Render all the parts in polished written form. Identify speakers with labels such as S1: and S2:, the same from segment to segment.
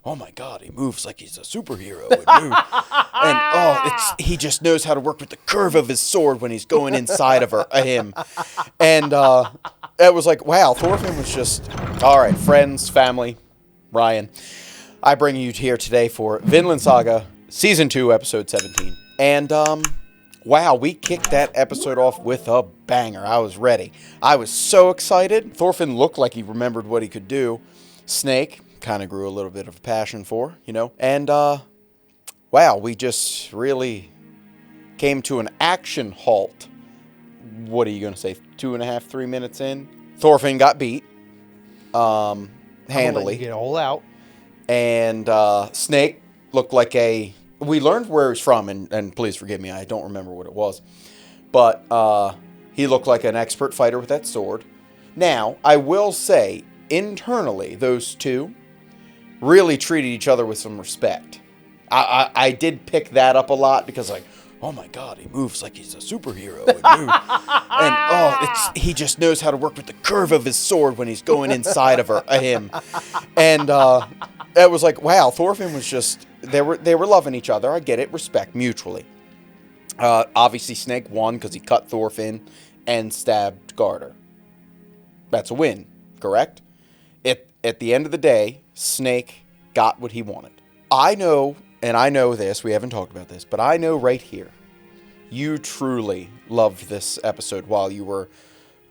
S1: oh my God, he moves like he's a superhero. And he just knows how to work with the curve of his sword when he's going inside of him. And it was like, wow, Thorfinn was just, all right, friends, family, Ryan. I bring you here today for Vinland Saga, Season 2, Episode 17. And, wow, we kicked that episode off with a banger. I was ready. I was so excited. Thorfinn looked like he remembered what he could do. Snake kind of grew a little bit of a passion for, And, wow, we just really came to an action halt. What are you going to say, 2.5, 3 minutes in? Thorfinn got beat, handily.
S2: I'm gonna let you get all out.
S1: And Snake looked like we learned where he's from, and please forgive me, I don't remember what it was. But he looked like an expert fighter with that sword. Now, I will say, internally, those two really treated each other with some respect. I did pick that up a lot because, like, oh my God, he moves like he's a superhero. He just knows how to work with the curve of his sword when he's going inside of him. And it was like, wow, Thorfinn was just, they were loving each other. I get it, respect, mutually. Obviously, Snake won because he cut Thorfinn and stabbed Garter. That's a win, correct? At the end of the day, Snake got what he wanted. I know this, we haven't talked about this, but I know right here, you truly loved this episode while you were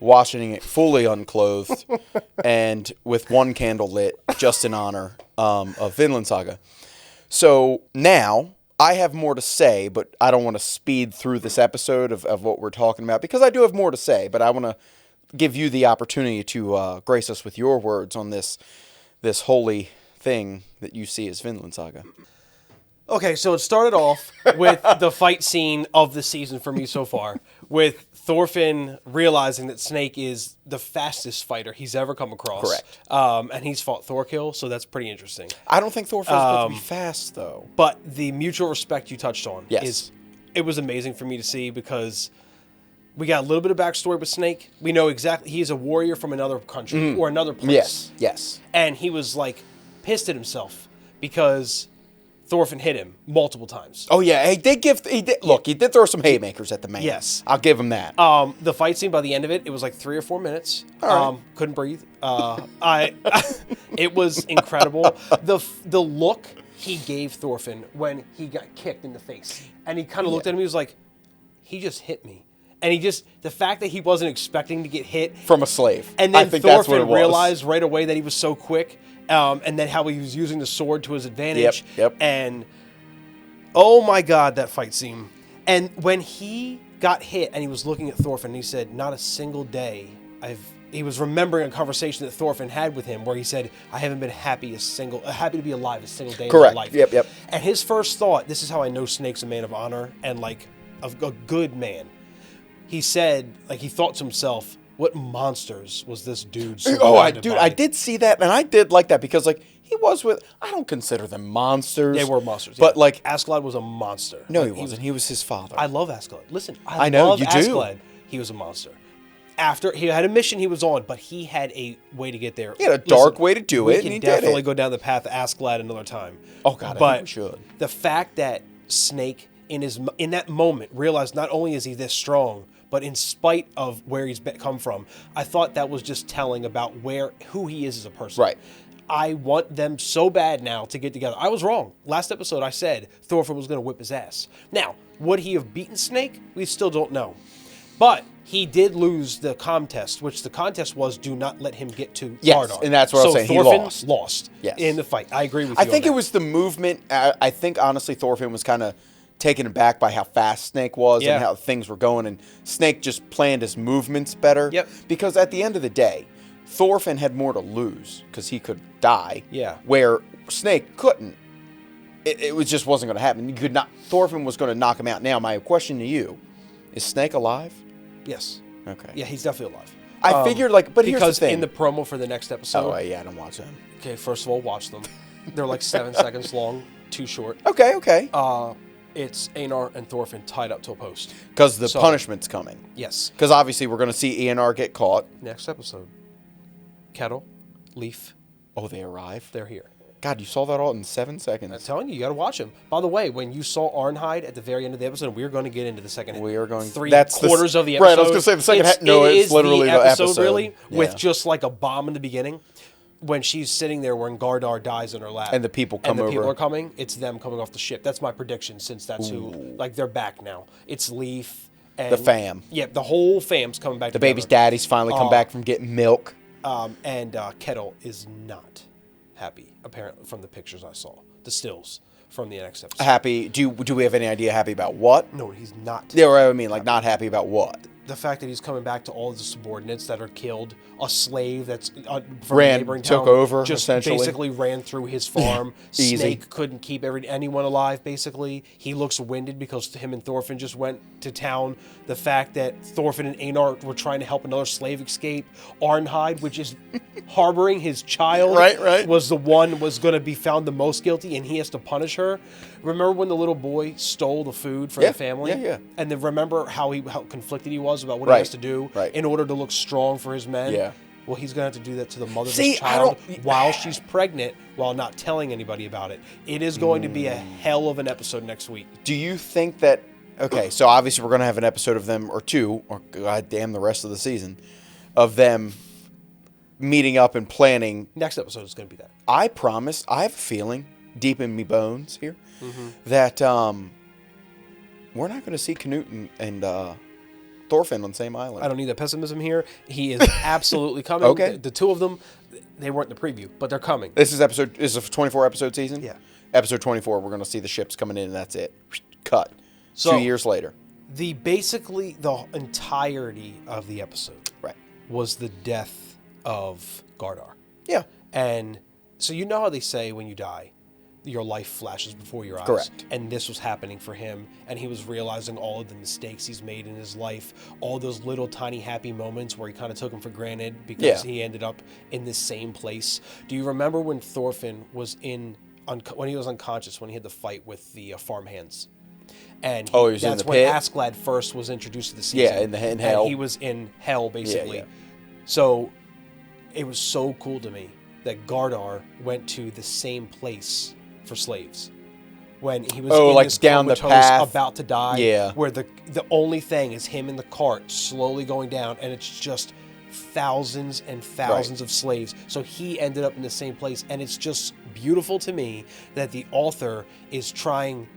S1: watching it fully unclothed and with one candle lit, just in honor of Vinland Saga. So now, I have more to say, but I don't want to speed through this episode of what we're talking about, because I do have more to say, but I want to give you the opportunity to grace us with your words on this holy thing that you see as Vinland Saga.
S2: Okay, so it started off with the fight scene of the season for me so far, with Thorfinn realizing that Snake is the fastest fighter he's ever come across.
S1: Correct.
S2: And he's fought Thorkill, so that's pretty interesting.
S1: I don't think Thorfinn's supposed to be fast, though.
S2: But the mutual respect you touched on
S1: it
S2: was amazing for me to see, because we got a little bit of backstory with Snake. We know exactly he's a warrior from another country or another place.
S1: Yes.
S2: And he was like pissed at himself because Thorfinn hit him multiple times.
S1: Oh yeah, he did throw some haymakers at the man.
S2: Yes.
S1: I'll give him that.
S2: The fight scene, by the end of it, it was like 3 or 4 minutes.
S1: All right.
S2: Couldn't breathe. It was incredible. The look he gave Thorfinn when he got kicked in the face, and he kind of looked at him. He was like, he just hit me. And the fact that he wasn't expecting to get hit
S1: from a slave.
S2: And then
S1: I think that's what it
S2: Thorfinn
S1: was.
S2: realized right away that he was so quick, and then how he was using the sword to his advantage.
S1: Yep.
S2: And oh my God, that fight scene. And when he got hit and he was looking at Thorfinn, he said, not a single day he was remembering a conversation that Thorfinn had with him where he said, I haven't been happy to be alive a single day
S1: Correct.
S2: in my life.
S1: Yep.
S2: And his first thought, this is how I know Snake's a man of honor and like a good man. He said, like, he thought to himself, what monsters was this dude surrounded by?
S1: I did see that, and I did like that because, like, he was I don't consider them monsters.
S2: They were monsters.
S1: But, like...
S2: Askeladd was a monster.
S1: No, he wasn't. He was his father.
S2: I love Askeladd. Listen,
S1: I know,
S2: love
S1: you
S2: Askeladd.
S1: do.
S2: He was a monster. After he had a mission he was on, but he had a way to get there.
S1: He had a dark way to do it, and he did it.
S2: We can definitely go down the path of Askeladd another time.
S1: Oh, God,
S2: but
S1: I think we should.
S2: The fact that Snake, in that moment, realized not only is he this strong, but in spite of where he's come from, I thought that was just telling about who he is as a person.
S1: Right.
S2: I want them so bad now to get together. I was wrong. Last episode I said Thorfinn was going to whip his ass. Now, would he have beaten Snake? We still don't know. But he did lose the contest, which the contest was do not let him get to
S1: Yes,
S2: Vardar.
S1: and that's what I was saying.
S2: Thorfinn
S1: He lost. Yes.
S2: in the fight. I agree with you
S1: I think
S2: on
S1: it
S2: that.
S1: was the movement. I think, honestly, Thorfinn was kind of taken aback by how fast Snake was and how things were going, and Snake just planned his movements better.
S2: Yep.
S1: Because at the end of the day, Thorfinn had more to lose because he could die.
S2: Yeah.
S1: Where Snake couldn't. It just wasn't going to happen. You could not. Thorfinn was going to knock him out. Now, my question to you: is Snake alive?
S2: Yes.
S1: Okay.
S2: Yeah, he's definitely alive.
S1: I figured, but here's the
S2: because
S1: thing.
S2: in the promo for the next episode.
S1: Oh, yeah, I don't watch them.
S2: Okay, first of all, watch them. They're like 7 seconds long, too short.
S1: Okay.
S2: It's Einar and Thorfinn tied up to a post.
S1: Because the punishment's coming.
S2: Yes.
S1: Because obviously we're going to see Einar get caught.
S2: Next episode. Kettle, Leaf.
S1: Oh, they arrive?
S2: They're here.
S1: God, you saw that all in 7
S2: I'm
S1: seconds.
S2: telling you, you got to watch him. By the way, when you saw Arnhide at the very end of the episode, we are going to get into the second.
S1: We are going.
S2: Three
S1: That's
S2: quarters
S1: the,
S2: of the episode.
S1: Right, I was going to say the second half. No, it's literally the episode.
S2: Really, with
S1: Yeah.
S2: just like a bomb in the beginning. When she's sitting there, when Gardar dies in her lap,
S1: And the people come
S2: and the people
S1: over.
S2: are coming, it's them coming off the ship. That's my prediction, since that's who. Like, they're back now. It's Leaf and
S1: The fam.
S2: Yeah, the whole fam's coming back.
S1: The baby's daddy's finally come back from getting milk.
S2: And Kettle is not happy, apparently, from the pictures I saw, the stills from the next episode.
S1: Happy. Do we have any idea happy about what?
S2: No, he's not.
S1: Yeah, I mean, like, not happy about what?
S2: The fact that he's coming back to all of the subordinates that are killed, a slave that's from a neighboring town
S1: took over,
S2: just
S1: essentially.
S2: basically ran through his farm.
S1: Easy.
S2: Snake couldn't keep anyone alive, basically. He looks winded because him and Thorfinn just went to town. The fact that Thorfinn and Einar were trying to help another slave escape. Arnhide, which is harboring his child,
S1: Right.
S2: was going to be found the most guilty, and he has to punish her. Remember when the little boy stole the food for the family?
S1: Yeah.
S2: And then remember how conflicted he was about what
S1: Right,
S2: he has to do
S1: right.
S2: in order to look strong for his men.
S1: Yeah.
S2: Well, he's going to have to do that to the mother of
S1: See,
S2: his
S1: I
S2: child
S1: don't-
S2: while she's pregnant, while not telling anybody about it. It is going to be a hell of an episode next week.
S1: Do you think that? Okay, so obviously we're gonna have an episode of them, or two, or goddamn the rest of the season, of them meeting up and planning.
S2: Next episode is going to be that.
S1: I promise. I have a feeling deep in me bones here
S2: Mm-hmm.
S1: that we're not going to see Knut and Thorfinn on the same island.
S2: I don't need that pessimism here. He is absolutely coming.
S1: Okay.
S2: The two of them, they weren't in the preview, but they're coming.
S1: This is a 24 episode season.
S2: Yeah.
S1: Episode 24, we're going to see the ships coming in, and that's it. Cut.
S2: So-
S1: 2 years later.
S2: Basically, the entirety of the episode
S1: Right.
S2: was the death of Gardar.
S1: Yeah.
S2: And so you know how they say when you die, your life flashes before your eyes.
S1: Correct.
S2: And this was happening for him, and he was realizing all of the mistakes he's made in his life, all those little tiny happy moments where he kind of took them for granted because
S1: Yeah.
S2: he ended up in this same place. Do you remember when Thorfinn was when he was unconscious, when he had the fight with the farmhands? And
S1: Oh, he was in
S2: that's
S1: the
S2: when
S1: pit?
S2: Asklad first was introduced to the season.
S1: Yeah, in
S2: And
S1: hell.
S2: he was in hell, basically.
S1: yeah.
S2: So it was so cool to me that Gardar went to the same place for slaves. When he was in
S1: like
S2: this
S1: down the
S2: comatose,
S1: path.
S2: about to die,
S1: Yeah.
S2: where the only thing is him in the cart slowly going down, and it's just thousands and thousands of slaves. So he ended up in the same place, and it's just beautiful to me that the author is trying,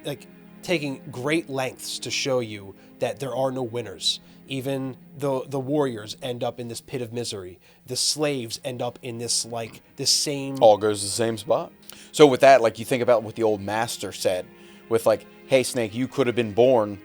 S2: like, taking great lengths to show you that there are no winners. Even the warriors end up in this pit of misery. The slaves end up in this same.
S1: All goes to the same spot. So with that, like, you think about what the old master said with, like, hey, Snake, you could have been born.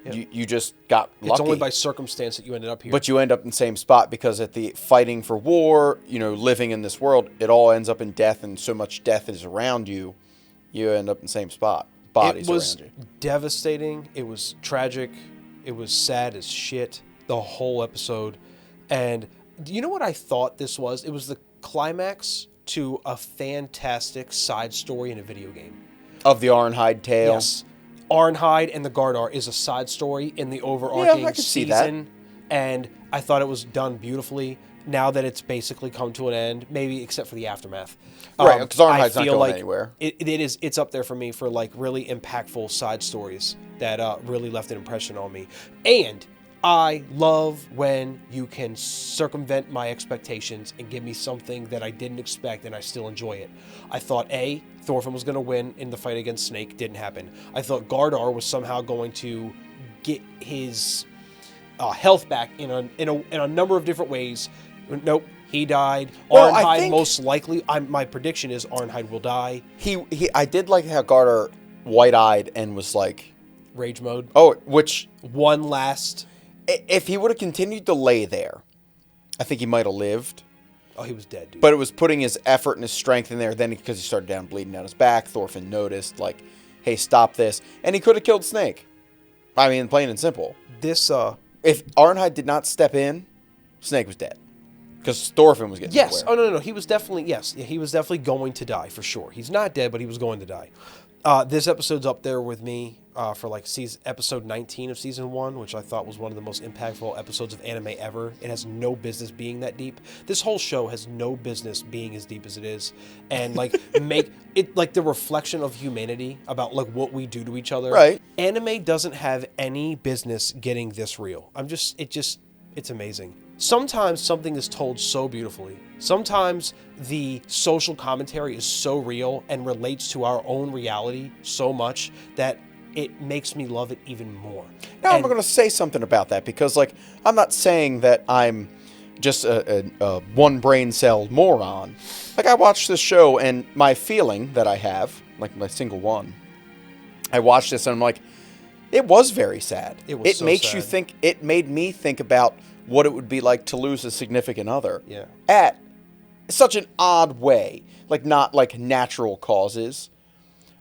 S2: Yeah.
S1: You just got lucky.
S2: It's only by circumstance that you ended up here.
S1: But you end up in the same spot because at the fighting for war, living in this world, it all ends up in death, and so much death is around you, you end up in the same spot. Bodies
S2: it was
S1: around you.
S2: devastating. It was tragic. It was sad as shit. The whole episode. And you know what I thought this was? It was the climax to a fantastic side story in a video game.
S1: Of the Arnhide tale.
S2: Yes. Arnhide and the Gardar is a side story in the overarching
S1: I could see that.
S2: season. And I thought it was done beautifully. Now that it's basically come to an end, maybe except for the aftermath.
S1: Right, 'cause Arnhide's
S2: I
S1: not
S2: feel
S1: going
S2: like
S1: anywhere.
S2: It's up there for me for like really impactful side stories that really left an impression on me. And I love when you can circumvent my expectations and give me something that I didn't expect and I still enjoy it. I thought Thorfinn was going to win in the fight against Snake. Didn't happen. I thought Gardar was somehow going to get his health back in a number of different ways. Nope, he died.
S1: Well, I
S2: Arnhide
S1: think-
S2: most likely. My prediction is Arnhide will die.
S1: I did like how Gardar wide-eyed and was like,
S2: Rage mode.
S1: which
S2: One last.
S1: if he would have continued to lay there, I think he might have lived.
S2: Oh, he was dead, dude.
S1: But it was putting his effort and his strength in there. Then because he started bleeding down his back, Thorfinn noticed, like, hey, stop this. And he could have killed Snake. I mean, plain and simple.
S2: This
S1: If Arnhide did not step in, Snake was dead. Because Thorfinn was getting
S2: Yes.
S1: nowhere.
S2: Oh, no. He was definitely, yes. He was definitely going to die, for sure. He's not dead, but he was going to die. This episode's up there with me for like episode 19 of season 1, which I thought was one of the most impactful episodes of anime ever. It has no business being that deep. This whole show has no business being as deep as it is, and like make it like the reflection of humanity about like what we do to each other.
S1: Right.
S2: Anime doesn't have any business getting this real. It's amazing. Sometimes something is told so beautifully. Sometimes the social commentary is so real and relates to our own reality so much that it makes me love it even more.
S1: Now I'm going to say something about that, because like I'm not saying that I'm just a one brain cell moron. Like, I watched this show, and my feeling that I have, like my single one, I watched this and I'm like, it was very sad.
S2: It so
S1: makes
S2: sad.
S1: you think. It made me think about what it would be like to lose a significant other.
S2: Yeah.
S1: At such an odd way, like not like natural causes,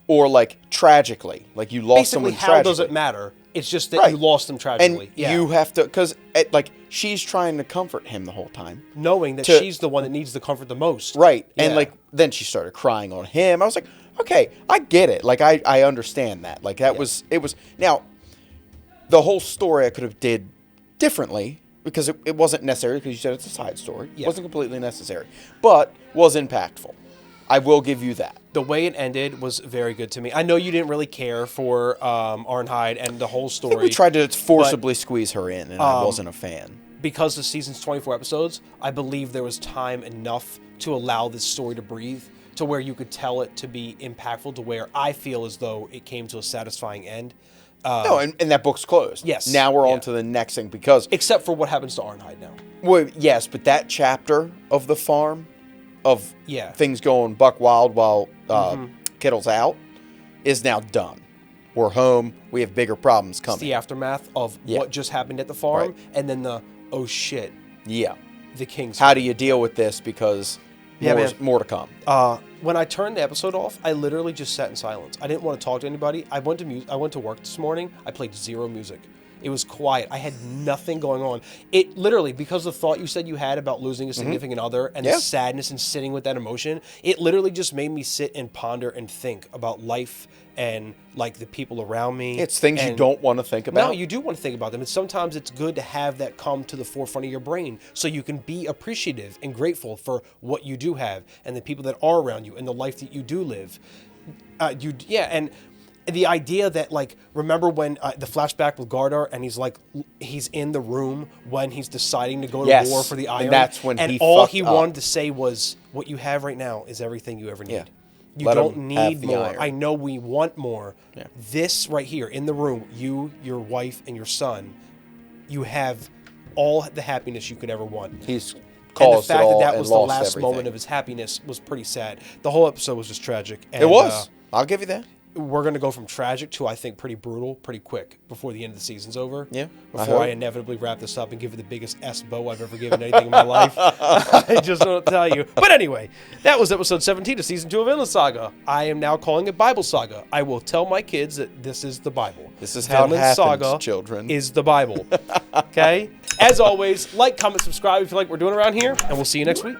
S1: or like tragically, like you lost
S2: Basically,
S1: someone
S2: how
S1: tragically.
S2: does it matter? It's just that
S1: Right.
S2: you lost them tragically.
S1: And
S2: Yeah.
S1: you have to, because like she's trying to comfort him the whole time.
S2: Knowing that
S1: to-
S2: she's the one that needs the comfort the most.
S1: Right. And
S2: Yeah.
S1: like then she started crying on him. I was like, okay, I get it. Like I understand that. Like that was now the whole story I could have did differently, because it wasn't necessary, because you said it's a side story. It
S2: Yeah.
S1: wasn't completely necessary, but was impactful. I will give you that.
S2: The way it ended was very good to me. I know you didn't really care for Arnheid and the whole
S1: I think
S2: story.
S1: we tried to forcibly squeeze her in, and I wasn't a fan.
S2: Because the season's 24 episodes, I believe there was time enough to allow this story to breathe, to where you could tell it to be impactful, to where I feel as though it came to a satisfying end.
S1: No, and that book's closed.
S2: Yes.
S1: Now we're
S2: Yeah.
S1: on to the next thing, because
S2: Except for what happens to Arnheid now.
S1: well, yes, but that chapter of the farm, of
S2: Yeah.
S1: things going buck wild while Kittle's out, is now done. We're home. We have bigger problems
S2: It's
S1: coming.
S2: the aftermath of
S1: Yeah.
S2: what just happened at the farm,
S1: Right.
S2: and then the, oh shit,
S1: Yeah.
S2: the king's
S1: How do you deal with this? Because
S2: Yeah,
S1: more,
S2: man.
S1: more to come.
S2: When I turned the episode off, I literally just sat in silence. I didn't want to talk to anybody. I went to work this morning. I played zero music. It was quiet. I had nothing going on. It literally, because the thought you said you had about losing a significant other and
S1: Yeah.
S2: the sadness and sitting with that emotion, it literally just made me sit and ponder and think about life and like the people around me.
S1: It's things you
S2: and-
S1: don't want to think about.
S2: No, you do want to think about them. And sometimes it's good to have that come to the forefront of your brain so you can be appreciative and grateful for what you do have and the people that are around you and the life that you do live. And the idea that, like, remember when the flashback with Gardar, and he's in the room when he's deciding to go to
S1: Yes,
S2: war for the
S1: and
S2: Iron.
S1: that's when
S2: and
S1: he
S2: all
S1: fucked
S2: he
S1: up.
S2: wanted to say was, what you have right now is everything you ever need.
S1: Yeah.
S2: You
S1: Let
S2: don't
S1: him have
S2: need
S1: the
S2: more.
S1: iron.
S2: I know we want more.
S1: Yeah.
S2: This right here in the room, you, your wife, and your son, you have all the happiness you could ever want.
S1: He's
S2: And the
S1: caused
S2: fact
S1: it all
S2: that
S1: and
S2: was the
S1: lost
S2: last
S1: everything.
S2: moment of his happiness was pretty sad. The whole episode was just tragic. And,
S1: It was. I'll give you that.
S2: we're going to go from tragic to, I think, pretty brutal, pretty quick before the end of the season's over.
S1: Yeah, I
S2: Before I
S1: hope.
S2: inevitably wrap this up and give you the biggest S-bow I've ever given anything in my life. I just want to tell you. But anyway, that was episode 17 of season 2 of Endless Saga. I am now calling it Bible Saga. I will tell my kids that this is the Bible.
S1: This is how it
S2: Vinland
S1: happens,
S2: Saga
S1: children.
S2: is the Bible. Okay? As always, like, comment, subscribe if you like what we're doing around here, and we'll see you next week.